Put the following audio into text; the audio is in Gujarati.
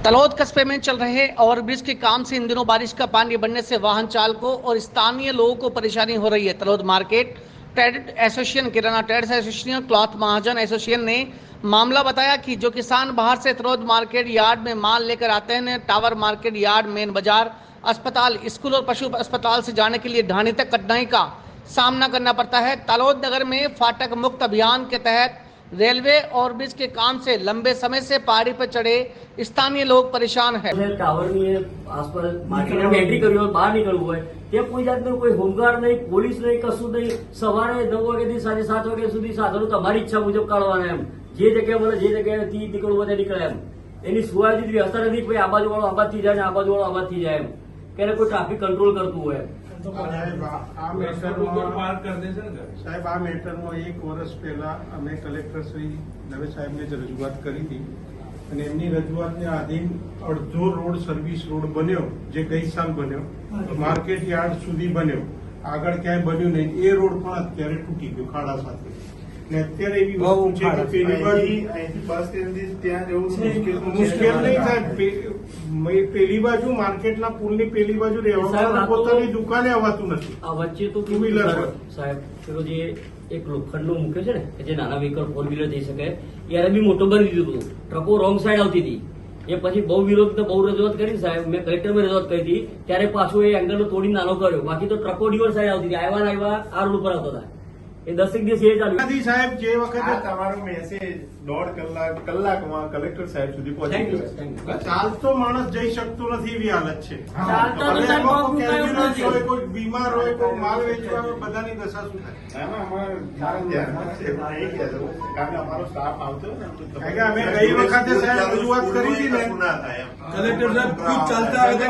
तलौद कस्बे में चल रहे ओवरब्रिज के काम से इन दिनों बारिश का पानी बढ़ने से वाहन चालकों और स्थानीय लोगों को परेशानी हो रही है। तलौद मार्केट ट्रेड एसोसिएशन, किराना ट्रेड एसोसिएशन, क्लॉथ महाजन एसोसिएशन ने मामला बताया कि जो किसान बाहर से तलौद मार्केट यार्ड में माल लेकर आते हैं, टावर मार्केट यार्ड, मेन बाजार, अस्पताल, स्कूल और पशु अस्पताल से जाने के लिए ढाणी तक कठिनाई का सामना करना पड़ता है। तलौद नगर में फाटक मुक्त अभियान के तहत रेलवे और ब्रिज के काम से लंबे समय से पहाड़ी पर चढ़े स्थानीय लोग परेशान है। टावर आसपास मार्केट में एंट्री करी बहार निकलવું હોય તે કોઈ જાતનું કોઈ હોમગાર્ડ નહીં, પોલીસ નહીં, કશું નહીં। સવારે 9 વાગ્યાથી સાંજે 7 વાગ્યા સુધી સાધનો તમારી ઈચ્છા મુજબ કાઢવાના એમ, જે જગ્યાએ બોલે જે જગ્યાએથી નીકળવું હોય નીકળે એમ। એની સુવાદી વ્યવસ્થા નથી કે આ બાજુ વાળો આ બાજુથી જાય ને આ બાજુ વાળો આ બાજુથી જાય એમ, કે કોઈ ટ્રાફિક કંટ્રોલ કરતું હોય। સાહેબ આ મેટરમાં 1 વર્ષ પહેલા અમે કલેક્ટર શ્રી દવે સાહેબને જ રજૂઆત કરી હતી અને એમની રજૂઆતને આધીન અડધો રોડ સર્વિસ રોડ બન્યો, જે ગઈ સાલ બન્યો, માર્કેટ યાર્ડ સુધી બન્યો, આગળ ક્યાંય બન્યું નહીં। એ રોડ પણ અત્યારે તૂટી ગયો ખાડા સાથે। ને અત્યારે એવી વસ્તુ છે કે પેલી બાજુ બસ ત્યાં જવું મુશ્કેલ નહીં સાહેબ। પેલી બાજુ માર્કેટના પુલની પેલી બાજુ રહેવા પોતાની દુકાને આવતું નથી। આ વચ્ચે તો ટુ વ્હીલર સાહેબ પેલો જે એક લોખંડનું મૂકે છે ને કે જે નાના વ્હીકલ 4 વ્હીલર જઈ શકે, યારે બી મોટો બની દીધું હતું। ટ્રકો રોંગ સાઈડ આવતી હતી, એ પછી બહુ વિરોધ તો બહુ રજૂઆત કરી સાહેબ, મેં કલેક્ટરમાં રજૂઆત કરી હતી, ત્યારે પાછો એ એંગલનો તોડી નાનો કર્યો। બાકી તો ટ્રકો ડિવર સાઈડ આવતી હતી, આવ્યા આ રોડ ઉપર આવતા હતા। એ 10 દિવસ એ ચાલ્યું સાહેબ। જે વખતે તમારો મેસેજ 1.5 કલાકમાં કલેક્ટર સાહેબ સુધી પહોંચી ગયો। ચાલતો માણસ જઈ શકતો નથી એવી હાલત છે। ચાલતો કોઈ બીમાર હોય, કોઈ માલ વેચવા બધાની દશા શું થાય? કારણ કે અમારો સ્ટાફ આવતો ને, કારણ કે અમે ગઈ વખતે સાહેબ રજૂઆત કરી હતી ને, કલેક્ટર સાહેબ ખુદ ચાલતા હતા,